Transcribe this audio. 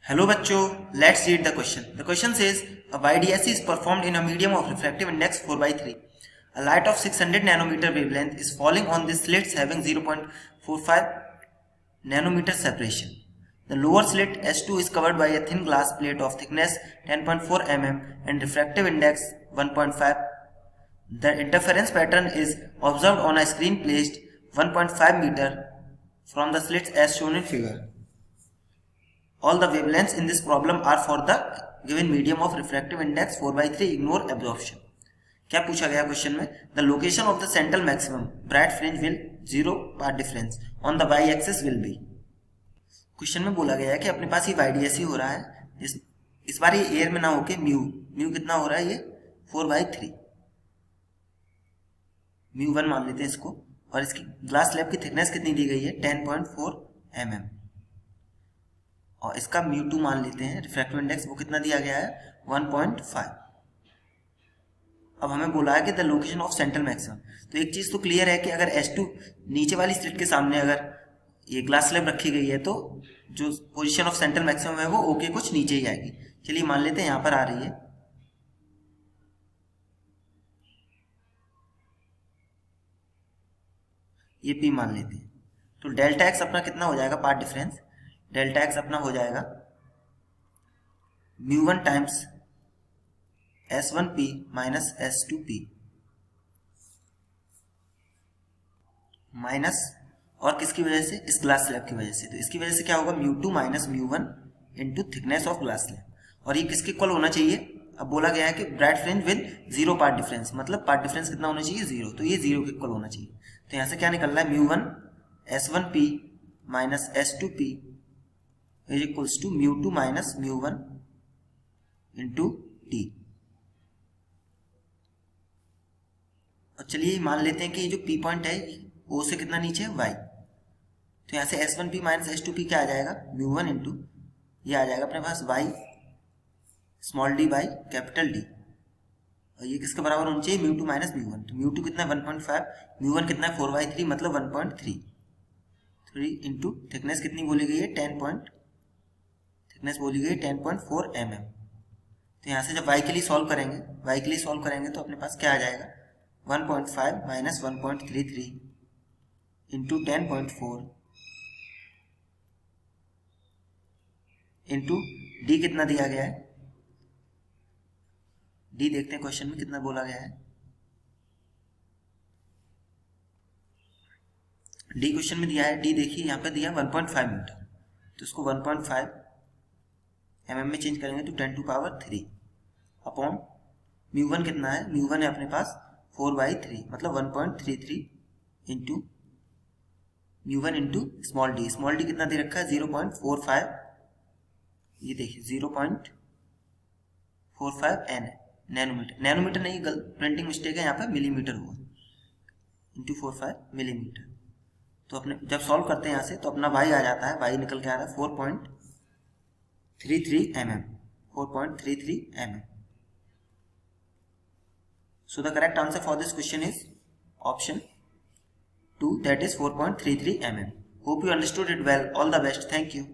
Hello बच्चों, let's read the question. The question says a YDSC is performed in a medium of refractive index 4/3. A light of 600 nanometer wavelength is falling on the slits having 0.45 nanometer separation. The lower slit S2 is covered by a thin glass plate of thickness 10.4 mm and refractive index 1.5. The interference pattern is observed on a screen placed 1.5 meter from the slits as shown in figure. All the wavelengths in this problem are for the given medium of refractive index 4/3. Ignore absorption. क्या पूछा गया question में? The location of the central maximum bright fringe will 0 path difference on the y axis will be. Question में बोला गया है कि अपने पास ये YDSC हो रहा है, इस बार ये एयर में ना होके म्यू कितना हो रहा है, ये 4/3 μ1 मान लेते हैं इसको, और इसकी ग्लास स्लैब की थिकनेस कितनी दी गई है 10.4 mm, और इसका μ2 मान लेते हैं, रिफ्रैक्टिव इंडेक्स वो कितना दिया गया है 1.5। अब हमें बोला है कि the location of central maximum. तो एक चीज तो क्लियर है कि अगर S2 नीचे वाली स्लिट के सामने अगर ये ग्लास स्लैब रखी गई है तो जो पोजीशन ऑफ सेंट्रल मैक्सिमम है वो ओके कुछ नीचे ही आएगी। चलिए मान लेते हैं यहां पर आ रही है, ये P मान लेते हैं। तो डेल्टा एक्स अपना कितना हो जाएगा पार्ट डिफरेंस, डेल्टा एक्स अपना हो जाएगा μ1 times S1P minus S2P minus, और किसकी वजह से, इस ग्लास स्लैब की वजह से। तो इसकी वजह से क्या होगा μ2 minus μ1 into thickness of glass slab, और ये किसके इक्वल होना चाहिए। अब बोला गया है कि bright fringe with 0 path difference, मतलब पार्ट डिफरेंस कितना होना चाहिए 0, तो ये 0 के इक्वल होना चाहिए। तो यहां से क्या निकल रहा है μ1 S1P minus S2P is equals to μ2 minus μ1 into T। और चलिए मान लेते हैं कि ये जो P पॉइंट है O से कितना नीचे है y, तो यहां से S1P माइनस S2P क्या आ जाएगा μ1 इंटू ये आ जाएगा अपने पास y small d by capital D, और ये किसके बराबर होना चाहिए μ2 माइनस μ1। तो μ2 कितना है 1.5, μ1 कितना है 4/3 मतलब 1.3 इंटू थिकनेस कितनी बोली गई है थिकनेस बोली गई है 10.4 mm। तो यहाँ से जब y के लिए सॉल्व करेंगे तो अपने पास क्या आ जाएगा 1.5 माइनस 1.33 इंटू 10.4 इंटू d कितना दिया गया है, d देखते हैं क्वेश्चन में कितना बोला गया है। d क्वेश्चन में दिया है, d देखिए यहाँ पे दिया 1.5 मीटर, तो इसको 1.5 mm में चेंज करेंगे तो 10 टू पावर 3 अपॉन μ1 कितना है, μ1 है अपने पास 4/3 मतलब 1.33 इंटू μ1 इंटू स्मॉल d कितना दे रखा है 0.45, ये देखिए 0.45 नैनोमीटर नहीं, प्रिंटिंग मिस्टेक है यहाँ पे, मिलीमीटर हुआ इंटू 45 मिलीमीटर। तो अपने जब सॉल्व करते हैं यहाँ से तो अपना y आ जाता है, y निकल के आ रहा है 4.33 mm। So the correct answer for this question is option 2, that is 4.33 mm. Hope you understood it well. All the best. Thank you.